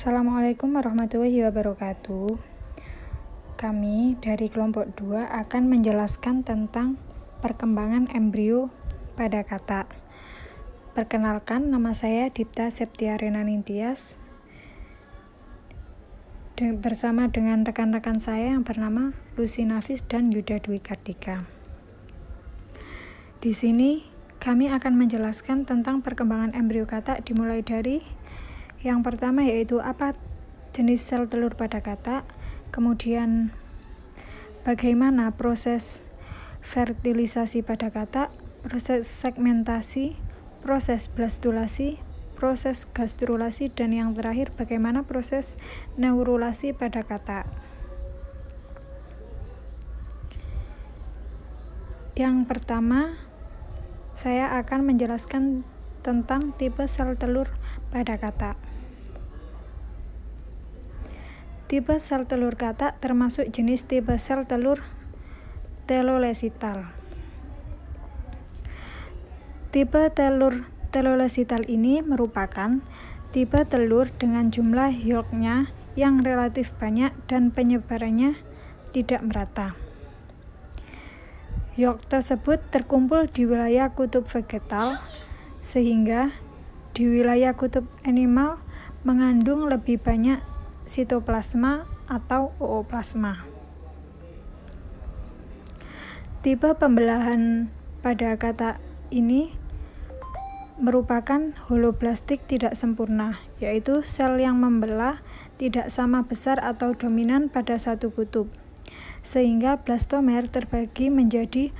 Assalamualaikum warahmatullahi wabarakatuh. Kami dari kelompok 2 akan menjelaskan tentang perkembangan embrio pada kata. Perkenalkan, nama saya Dipta Septiarina Nintias bersama dengan rekan-rekan saya yang bernama Lucy Nafis dan Yuda Dwi Kartika. Di sini kami akan menjelaskan tentang perkembangan embrio kata dimulai dari yang pertama yaitu apa jenis sel telur pada kata, kemudian bagaimana proses fertilisasi pada kata, proses segmentasi, proses blastulasi, proses gastrulasi, dan yang terakhir bagaimana proses neurulasi pada kata. Yang pertama, saya akan menjelaskan tentang tipe sel telur pada kata. Tipe sel telur kata termasuk jenis tipe sel telur telolesital. Tipe telur telolesital ini merupakan tipe telur dengan jumlah yolknya yang relatif banyak dan penyebarannya tidak merata. Yolk tersebut terkumpul di wilayah kutub vegetal, sehingga di wilayah kutub animal mengandung lebih banyak sitoplasma atau ooplasma. Tipe pembelahan pada kata ini merupakan holoblastik tidak sempurna, yaitu sel yang membelah tidak sama besar atau dominan pada satu kutub, sehingga blastomer terbagi menjadi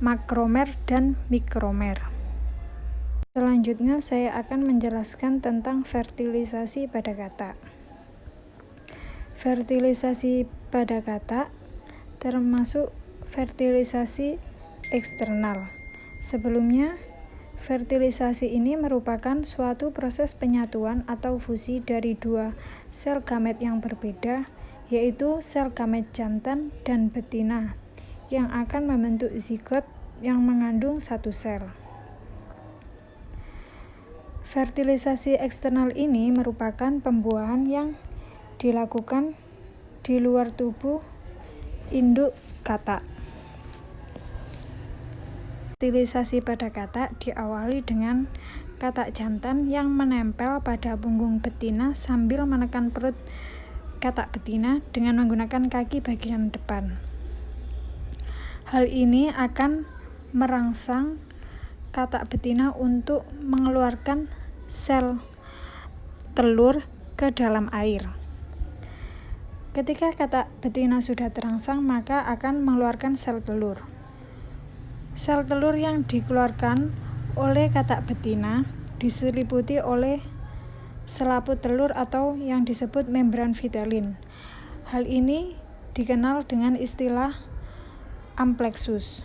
makromer dan mikromer. Selanjutnya saya akan menjelaskan tentang fertilisasi pada kata. Fertilisasi pada kata termasuk fertilisasi eksternal. Sebelumnya, fertilisasi ini merupakan suatu proses penyatuan atau fusi dari dua sel gamet yang berbeda, yaitu sel gamet jantan dan betina, yang akan membentuk zigot yang mengandung satu sel. Fertilisasi eksternal ini merupakan pembuahan yang dilakukan di luar tubuh induk kata. Fertilisasi pada kata diawali dengan kata jantan yang menempel pada punggung betina sambil menekan perut kata betina dengan menggunakan kaki bagian depan. Hal ini akan merangsang kata betina untuk mengeluarkan sel telur ke dalam air. Ketika kata betina sudah terangsang, maka akan mengeluarkan sel telur. Sel telur yang dikeluarkan oleh kata betina diseliputi oleh selaput telur atau yang disebut membran vitalin. Hal ini dikenal dengan istilah amplexus.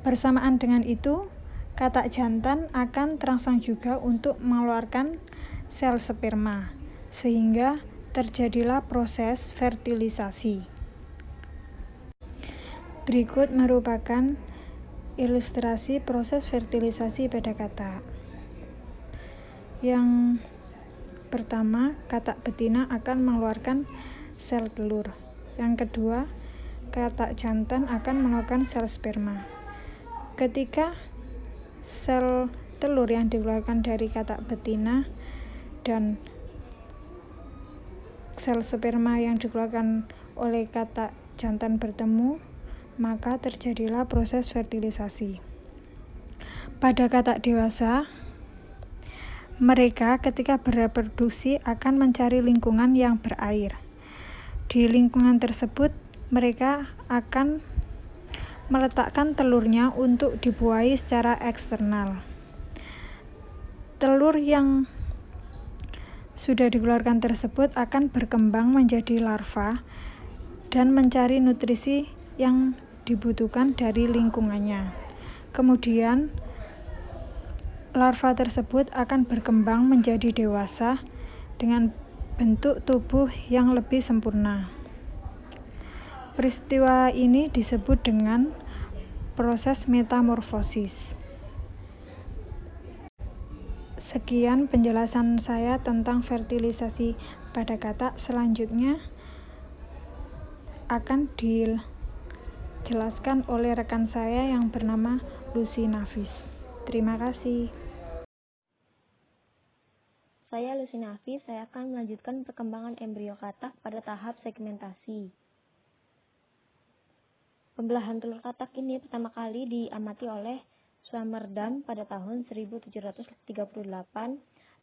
Bersamaan dengan itu, kata jantan akan terangsang juga untuk mengeluarkan sel sperma, sehingga terjadilah proses fertilisasi. Berikut merupakan ilustrasi proses fertilisasi pada kata. Yang pertama, kata betina akan mengeluarkan sel telur. Yang kedua, kata jantan akan mengeluarkan sel sperma. Ketika sel telur yang dikeluarkan dari kata betina dan sel sperma yang dikeluarkan oleh kata jantan bertemu, maka terjadilah proses fertilisasi. Pada kata dewasa, mereka ketika bereproduksi akan mencari lingkungan yang berair. Di lingkungan tersebut, mereka akan meletakkan telurnya untuk dibuahi secara eksternal. Telur yang sudah dikeluarkan tersebut akan berkembang menjadi larva dan mencari nutrisi yang dibutuhkan dari lingkungannya. Kemudian, larva tersebut akan berkembang menjadi dewasa dengan bentuk tubuh yang lebih sempurna. Peristiwa ini disebut dengan proses metamorfosis. Sekian penjelasan saya tentang fertilisasi pada kata. Selanjutnya akan dijelaskan oleh rekan saya yang bernama Lucy Nafis. Terima kasih. Saya Lucy Nafis, saya akan melanjutkan perkembangan embrio katak pada tahap segmentasi. Pembelahan telur katak ini pertama kali diamati oleh Swammerdam pada tahun 1738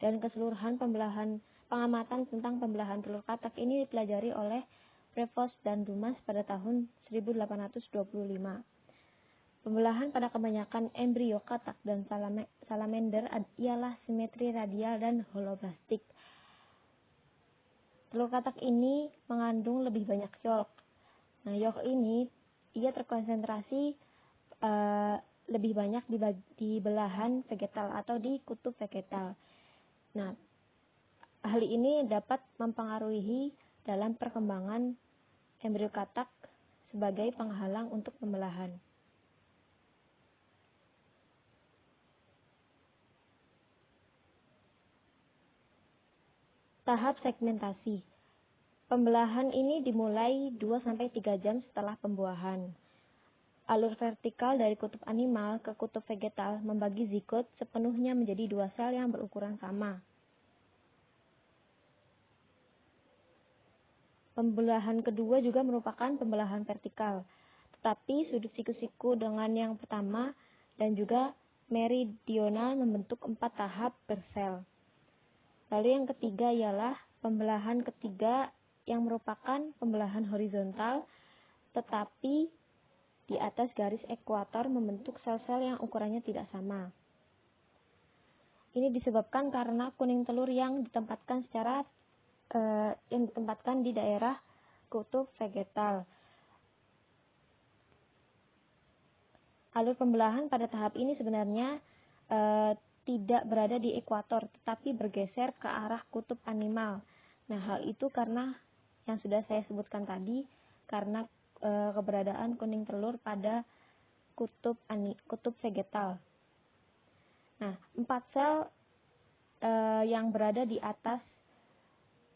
dan keseluruhan pengamatan tentang pembelahan telur katak ini dipelajari oleh Prevost dan Dumas pada tahun 1825. Pembelahan pada kebanyakan embrio katak dan salamander ialah simetri radial dan holoblastik. Telur katak ini mengandung lebih banyak yolk. Nah, yolk ini ia terkonsentrasi lebih banyak di belahan vegetal atau di kutub vegetal. Nah, hal ini dapat mempengaruhi dalam perkembangan embrio katak sebagai penghalang untuk pembelahan. Tahap segmentasi. Pembelahan ini dimulai 2-3 jam setelah pembuahan. Alur vertikal dari kutub animal ke kutub vegetal membagi zigot sepenuhnya menjadi 2 sel yang berukuran sama. Pembelahan kedua juga merupakan pembelahan vertikal, tetapi sudut siku-siku dengan yang pertama dan juga meridional membentuk 4 tahap per sel. Lalu yang ketiga ialah pembelahan ketiga yang merupakan pembelahan horizontal, tetapi di atas garis ekuator membentuk sel-sel yang ukurannya tidak sama. Ini disebabkan karena kuning telur yang ditempatkan di daerah kutub vegetal. Alur pembelahan pada tahap ini sebenarnya tidak berada di ekuator, tetapi bergeser ke arah kutub animal. Nah, hal itu karena yang sudah saya sebutkan tadi, karena keberadaan kuning telur pada kutub vegetal. Nah, 4 sel yang berada di atas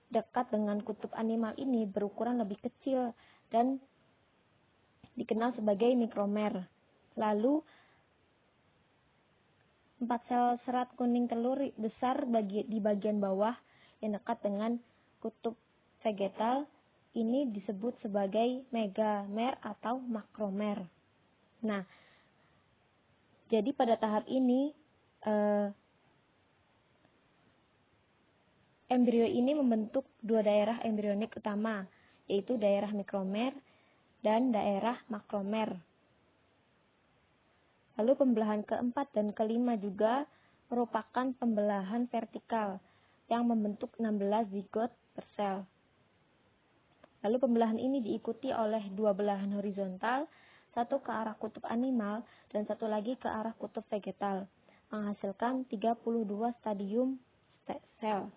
dekat dengan kutub animal ini berukuran lebih kecil dan dikenal sebagai mikromer. Lalu 4 sel serat kuning telur besar di bagian bawah yang dekat dengan kutub vegetal ini disebut sebagai megamer atau makromer. Nah, jadi pada tahap ini embrio ini membentuk 2 daerah embrionik utama, yaitu daerah mikromer dan daerah makromer. Lalu pembelahan keempat dan kelima juga merupakan pembelahan vertikal yang membentuk 16 zigot per sel. Lalu pembelahan ini diikuti oleh 2 belahan horizontal, satu ke arah kutub animal dan satu lagi ke arah kutub vegetal, menghasilkan 32 stadium sel.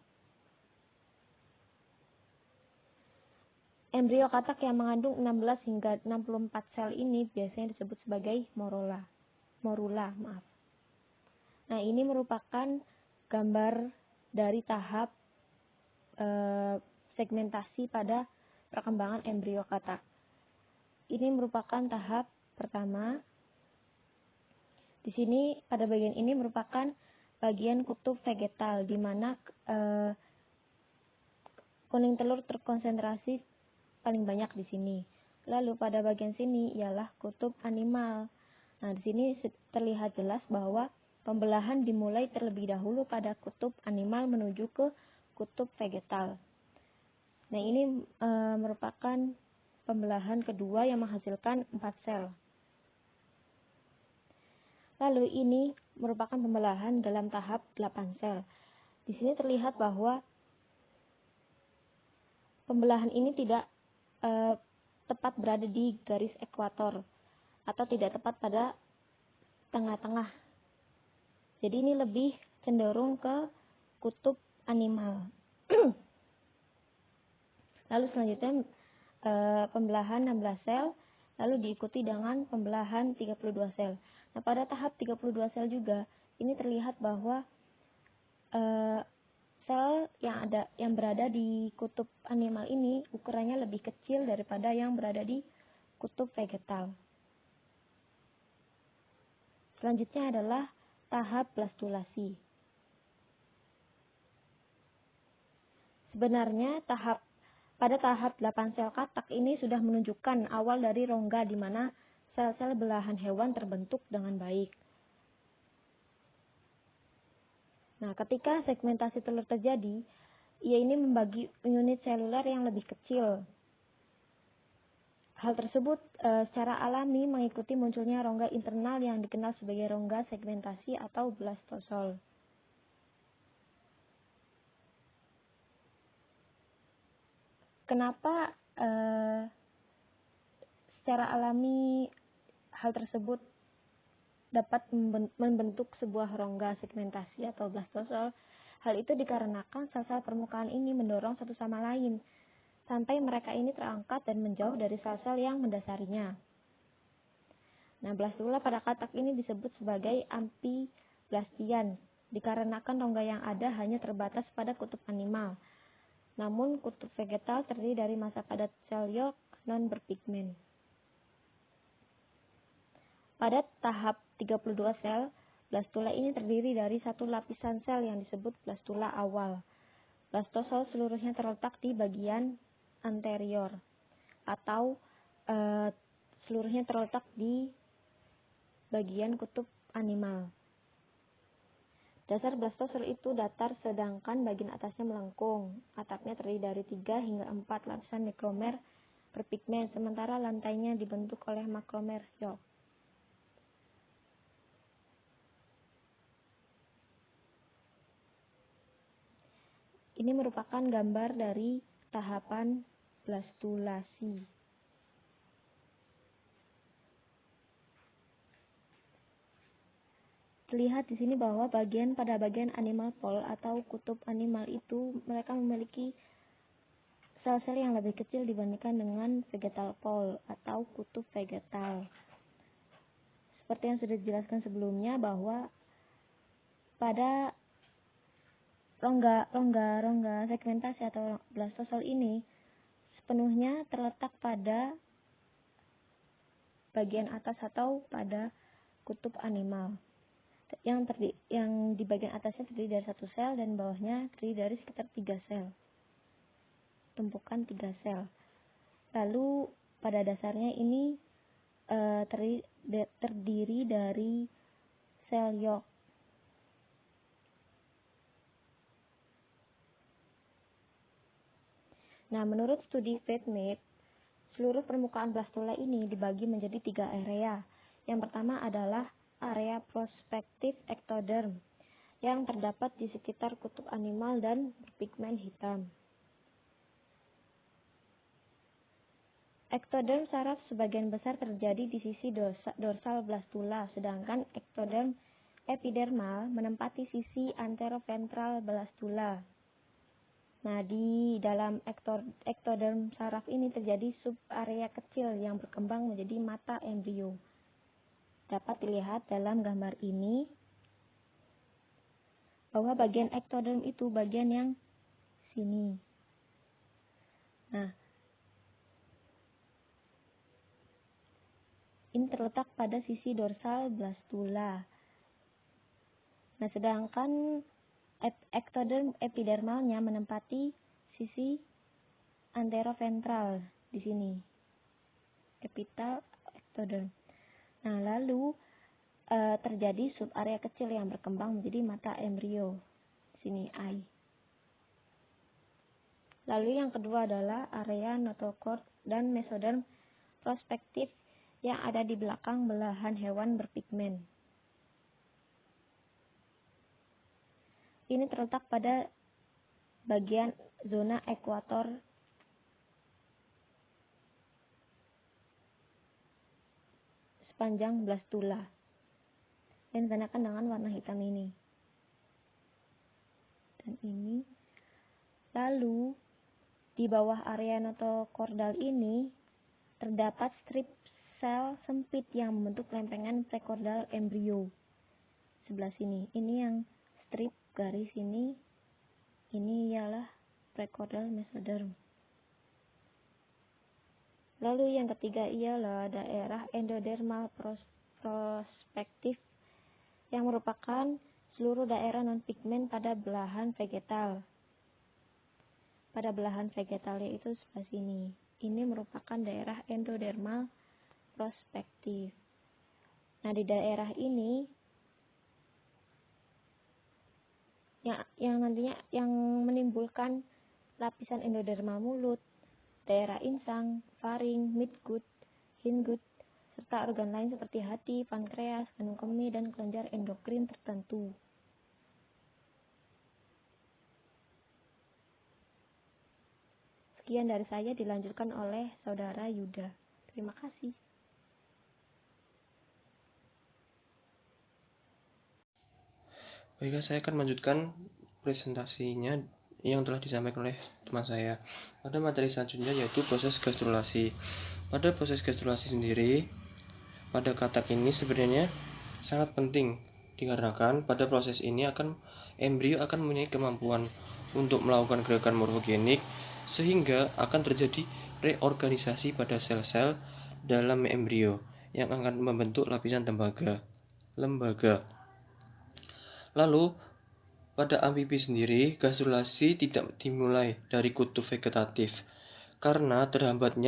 Embrio katak yang mengandung 16 hingga 64 sel ini biasanya disebut sebagai morula. Nah, ini merupakan gambar dari tahap segmentasi pada perkembangan embrio katak. Ini merupakan tahap pertama. Di sini pada bagian ini merupakan bagian kutub vegetal, di mana kuning telur terkonsentrasi paling banyak di sini. Lalu pada bagian sini ialah kutub animal. Nah, di sini terlihat jelas bahwa pembelahan dimulai terlebih dahulu pada kutub animal menuju ke kutub vegetal. Nah, ini merupakan pembelahan kedua yang menghasilkan 4 sel. Lalu ini merupakan pembelahan dalam tahap 8 sel. Di sini terlihat bahwa pembelahan ini tidak tepat berada di garis ekuator atau tidak tepat pada tengah-tengah. Jadi ini lebih cenderung ke kutub animal. Lalu selanjutnya pembelahan 16 sel, lalu diikuti dengan pembelahan 32 sel. Nah, pada tahap 32 sel juga ini terlihat bahwa sel yang berada di kutub animal ini ukurannya lebih kecil daripada yang berada di kutub vegetal. Selanjutnya adalah tahap blastulasi. Sebenarnya pada tahap 8 sel katak ini sudah menunjukkan awal dari rongga di mana sel-sel belahan hewan terbentuk dengan baik. Nah, ketika segmentasi telur terjadi, ia ini membagi unit seluler yang lebih kecil. Hal tersebut secara alami mengikuti munculnya rongga internal yang dikenal sebagai rongga segmentasi atau blastosol. Kenapa secara alami hal tersebut dapat membentuk sebuah rongga segmentasi atau blastosol? Hal itu dikarenakan sel-sel permukaan ini mendorong satu sama lain sampai mereka ini terangkat dan menjauh dari sel-sel yang mendasarinya. Nah, blastula pada katak ini disebut sebagai amfiblastian dikarenakan rongga yang ada hanya terbatas pada kutub animal. Namun kutub vegetal terdiri dari massa padat sel yolk non berpigmen. Pada tahap 32 sel, blastula ini terdiri dari satu lapisan sel yang disebut blastula awal. Blastosol seluruhnya terletak di bagian anterior atau seluruhnya terletak di bagian kutub animal. Dasar blastosol itu datar sedangkan bagian atasnya melengkung. Atapnya terdiri dari 3 hingga 4 lapisan mikromer berpigmen, sementara lantainya dibentuk oleh makromer yolk. Ini merupakan gambar dari tahapan blastulasi. Terlihat di sini bahwa pada bagian animal pole atau kutub animal itu mereka memiliki sel-sel yang lebih kecil dibandingkan dengan vegetal pole atau kutub vegetal. Seperti yang sudah dijelaskan sebelumnya bahwa pada rongga segmentasi atau blastosol ini sepenuhnya terletak pada bagian atas atau pada kutub animal. Yang di bagian atasnya terdiri dari 1 sel dan bawahnya terdiri dari sekitar 3 sel. Tumpukan 3 sel. Lalu pada dasarnya ini terdiri dari sel yolk. Nah, menurut studi FeedMap, seluruh permukaan blastula ini dibagi menjadi 3 area. Yang pertama adalah area prospektif ektoderm yang terdapat di sekitar kutub animal dan berpigmen hitam. Ektoderm saraf sebagian besar terjadi di sisi dorsal blastula, sedangkan ektoderm epidermal menempati sisi anteroventral blastula. Nah, di dalam ektoderm saraf ini terjadi sub-area kecil yang berkembang menjadi mata embrio. Dapat dilihat dalam gambar ini bahwa bagian ektoderm itu bagian yang sini. Nah, ini terletak pada sisi dorsal blastula. Nah, sedangkan ektoderm epidermalnya menempati sisi anteroventral di sini. Epitel ektoderm. Nah, lalu terjadi subarea kecil yang berkembang menjadi mata embrio. Sini eye. Lalu yang kedua adalah area notochord dan mesoderm prospektif yang ada di belakang belahan hewan berpigmen. Ini terletak pada bagian zona ekuator sepanjang blastula yang ditandai dengan warna hitam ini dan ini. Lalu di bawah area notochordal ini terdapat strip sel sempit yang membentuk lempengan prekordal embrio sebelah sini. Ini yang strip garis ini ialah precaudal mesoderm. Lalu yang ketiga ialah daerah endodermal prospektif yang merupakan seluruh daerah non-pigmen pada belahan vegetal. Pada belahan vegetalnya itu sebelah sini. Ini merupakan daerah endodermal prospektif. Nah, di daerah ini yang nantinya yang menimbulkan lapisan endodermal mulut, daerah insang, faring, midgut, hindgut, serta organ lain seperti hati, pankreas, kandung kemih, dan kelenjar endokrin tertentu. Sekian dari saya, dilanjutkan oleh Saudara Yuda. Terima kasih. Baiklah, saya akan melanjutkan presentasinya yang telah disampaikan oleh teman saya pada materi selanjutnya, yaitu proses gastrulasi. Pada proses gastrulasi sendiri, pada katak ini sebenarnya sangat penting dikarenakan pada proses ini embrio akan mempunyai kemampuan untuk melakukan gerakan morfogenik, sehingga akan terjadi reorganisasi pada sel-sel dalam embrio yang akan membentuk lapisan lembaga. Lalu, pada amfibi sendiri, gastrulasi tidak dimulai dari kutub vegetatif karena terhambat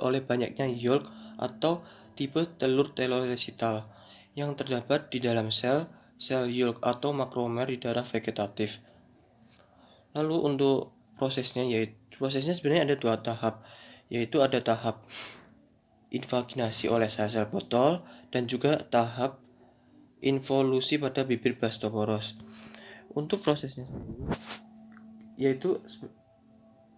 oleh banyaknya yolk atau tipe telur telolesital yang terdapat di dalam sel yolk atau makromer di darah vegetatif. Lalu untuk prosesnya sebenarnya ada 2 tahap, yaitu ada tahap invaginasi oleh sel-sel botol dan juga tahap involusi pada bibir blastoporos. Untuk prosesnya sendiri, yaitu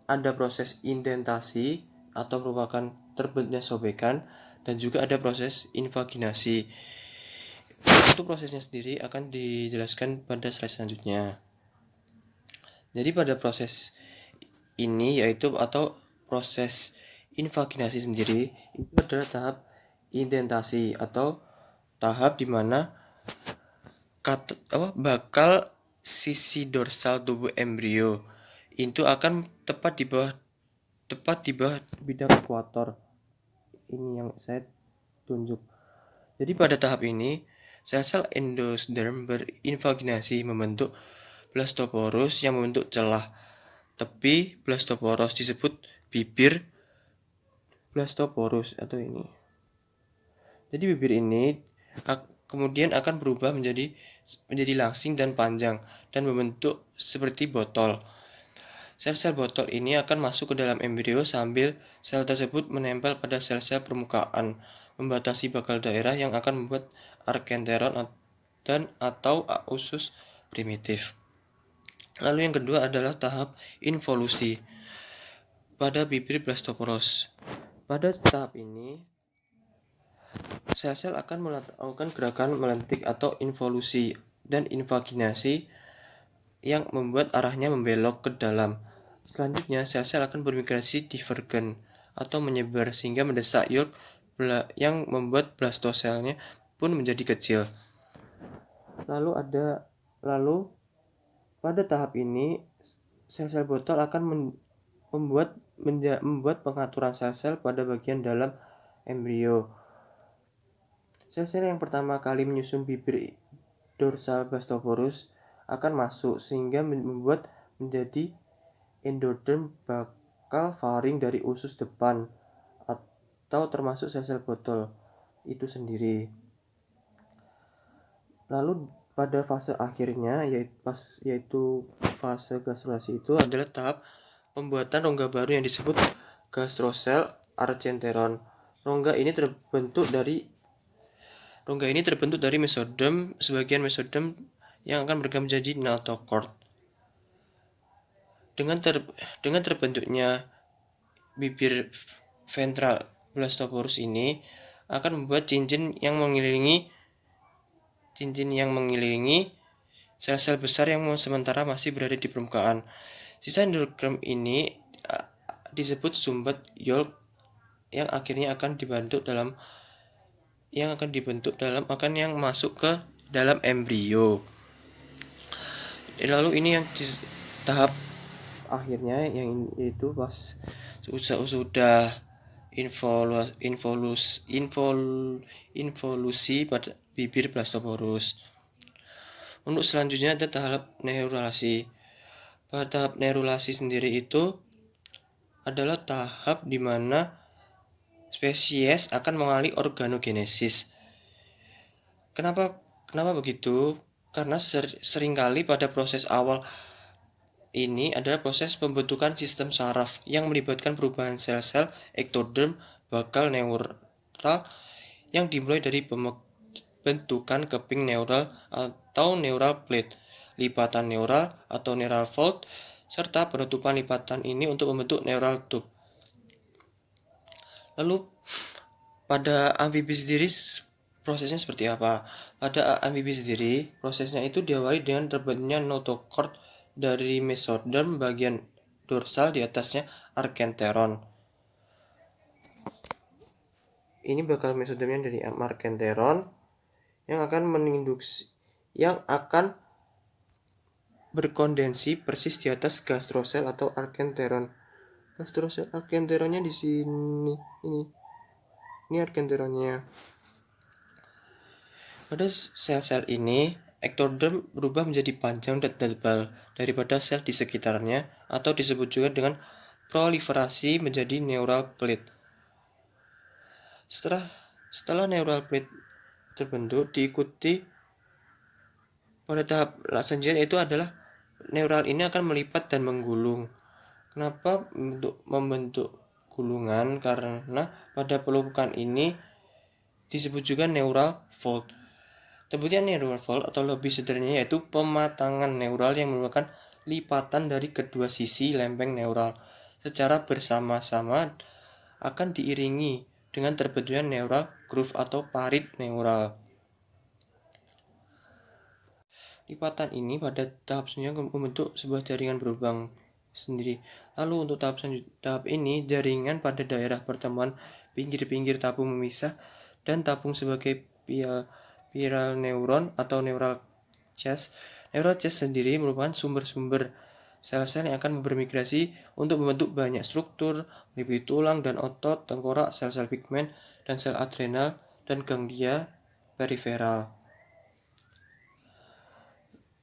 ada proses indentasi atau merupakan terbentuknya sobekan, dan juga ada proses invaginasi. Untuk prosesnya sendiri akan dijelaskan pada slide selanjutnya. Jadi pada proses ini atau proses invaginasi sendiri itu adalah tahap indentasi atau tahap di mana bakal sisi dorsal tubuh embrio itu akan tepat di bawah bidang ekuator. Ini yang saya tunjuk. Jadi pada tahap ini sel-sel endosderm berinvaginasi membentuk blastoporus yang membentuk celah tepi blastoporus, disebut bibir blastoporus atau ini. Jadi bibir ini kemudian akan berubah menjadi langsing dan panjang dan membentuk seperti botol. Sel-sel botol ini akan masuk ke dalam embrio sambil sel tersebut menempel pada sel-sel permukaan, membatasi bakal daerah yang akan membuat arkenteron dan atau usus primitif. Lalu yang kedua adalah tahap involusi pada bibir blastoporus. Pada tahap ini sel-sel akan melakukan gerakan melentik atau involusi dan invaginasi yang membuat arahnya membelok ke dalam. Selanjutnya, sel-sel akan bermigrasi divergen atau menyebar sehingga mendesak yolk yang membuat blastoselnya pun menjadi kecil. Lalu pada tahap ini sel-sel botol akan membuat pengaturan sel-sel pada bagian dalam embrio. Sel-sel yang pertama kali menyusun bibir dorsal blastoporus akan masuk sehingga membuat menjadi endoderm bakal faring dari usus depan atau termasuk sel-sel botol itu sendiri. Lalu pada fase akhirnya yaitu fase gastrulasi itu adalah tahap pembuatan rongga baru yang disebut gastrosel archenteron. Rongga ini terbentuk dari mesoderm, sebagian mesoderm yang akan berkembang menjadi notochord. Dengan terbentuknya bibir ventral blastoporus ini akan membuat cincin yang mengelilingi sel-sel besar yang sementara masih berada di permukaan. Sisa endoderm ini disebut sumbat yolk yang akhirnya akan masuk ke dalam embrio. Lalu ini yang di tahap akhirnya yang itu pas sudah involusi pada bibir blastoporus. Untuk selanjutnya ada tahap neurulasi. Pada tahap neurulasi sendiri itu adalah tahap di mana spesies akan mengalami organogenesis. Kenapa begitu? Karena seringkali pada proses awal ini adalah proses pembentukan sistem saraf yang melibatkan perubahan sel-sel ektoderm bakal neural yang dimulai dari pembentukan keping neural atau neural plate, lipatan neural atau neural fold, serta penutupan lipatan ini untuk membentuk neural tube. Lalu pada amfibi sendiri prosesnya seperti apa? Pada amfibi sendiri prosesnya itu diawali dengan terbentuknya notochord dari mesoderm bagian dorsal, di atasnya arkenteron. Ini bakal mesodermnya dari arkenteron yang akan berkondensi persis di atas gastrosel atau arkenteron. Gastrosel arkenteronnya di sini. Ini arkenteronnya. Pada sel-sel ini, ektoderm berubah menjadi panjang dan tebal daripada sel di sekitarnya, atau disebut juga dengan proliferasi menjadi neural plate. Setelah neural plate terbentuk, diikuti pada tahap selanjutnya, itu adalah neural ini akan melipat dan menggulung. Kenapa membentuk gulungan? Karena pada pelekukan ini disebut juga neural fold. Sebutnya neural fold atau lebih sederhananya yaitu pematangan neural yang merupakan lipatan dari kedua sisi lempeng neural secara bersama-sama akan diiringi dengan terbentuknya neural groove atau parit neural. Lipatan ini pada tahap selanjutnya membentuk sebuah jaringan berlubang sendiri. Lalu untuk tahap ini, jaringan pada daerah pertemuan pinggir-pinggir tabung memisah dan tabung sebagai spiral neuron atau neural chest. Neural chest sendiri merupakan sumber-sumber sel-sel yang akan bermigrasi untuk membentuk banyak struktur, meliputi tulang dan otot, tengkorak, sel-sel pigmen, dan sel adrenal dan ganglia periferal.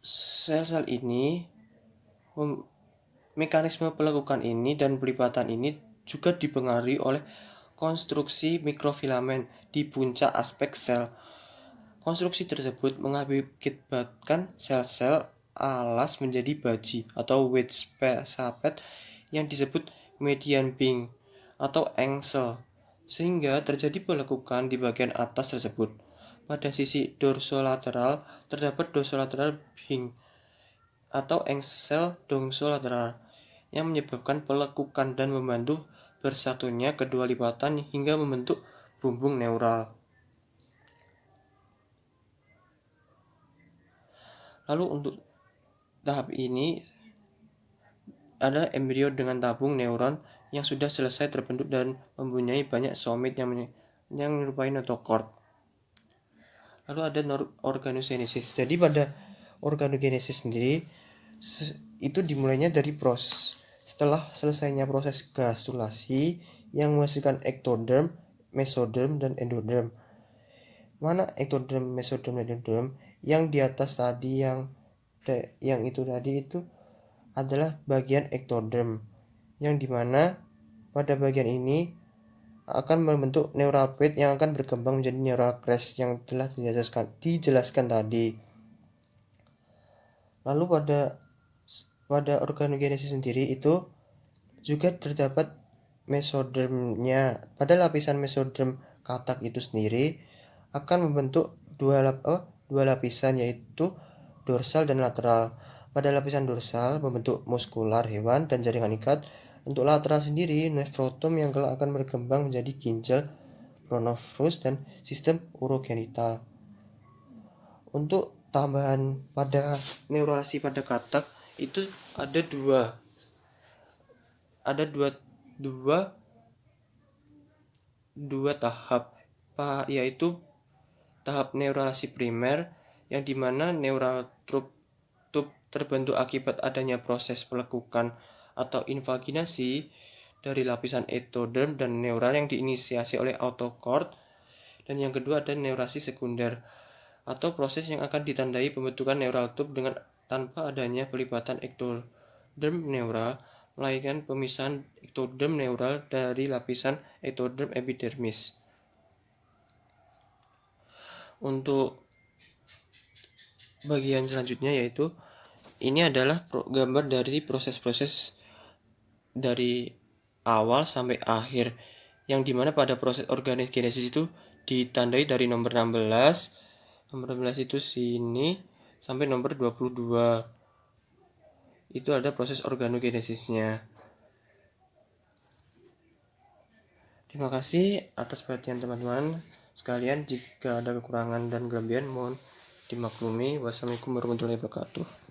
Sel-sel ini, mekanisme pelekukan ini dan pelipatan ini juga dipengaruhi oleh konstruksi mikrofilamen di puncak aspek sel. Konstruksi tersebut mengakibatkan sel-sel alas menjadi baji atau wedge sapet yang disebut median beam atau engsel, sehingga terjadi pelekukan di bagian atas tersebut. Pada sisi dorsolateral terdapat dorsolateral beam atau engsel dorsolateral yang menyebabkan pelekukan dan membantu bersatunya kedua lipatan hingga membentuk bumbung neural. Lalu untuk tahap ini ada embrio dengan tabung neuron yang sudah selesai terbentuk dan mempunyai banyak somit yang menyerupai notochord. Lalu ada organogenesis. Jadi pada organogenesis sendiri itu dimulainya dari setelah selesainya proses gastrulasi yang menghasilkan ektoderm, mesoderm, dan endoderm. Mana ektoderm, mesoderm, dan endoderm? Yang di atas tadi yang itu tadi itu adalah bagian ektoderm, yang dimana pada bagian ini akan membentuk neural plate yang akan berkembang menjadi neural crest yang telah dijelaskan tadi. Lalu pada organogenesis sendiri itu juga terdapat mesodermnya. Pada lapisan mesoderm katak itu sendiri akan membentuk dua lapisan, yaitu dorsal dan lateral. Pada lapisan dorsal membentuk muskular hewan dan jaringan ikat. Untuk lateral sendiri nefrotom yang kelak akan berkembang menjadi ginjal, bronchus, dan sistem urogenital. Untuk tambahan pada neurasi pada katak itu ada dua tahap, yaitu tahap neurasi primer yang dimana neural tub terbentuk akibat adanya proses pelekukan atau invaginasi dari lapisan ektoderm dan neural yang diinisiasi oleh autochord. Dan yang kedua ada neurasi sekunder atau proses yang akan ditandai pembentukan neural tube dengan tanpa adanya pelibatan ektoderm neural, melainkan pemisahan ektoderm neural dari lapisan ektoderm epidermis. Untuk bagian selanjutnya yaitu ini adalah gambar dari proses-proses dari awal sampai akhir, yang dimana pada proses organogenesis itu ditandai dari nomor 16 itu sini sampai nomor 22. Itu ada proses organogenesisnya. Terima kasih atas perhatian teman-teman sekalian. Jika ada kekurangan dan kelebihan mohon dimaklumi. Wassalamualaikum warahmatullahi wabarakatuh.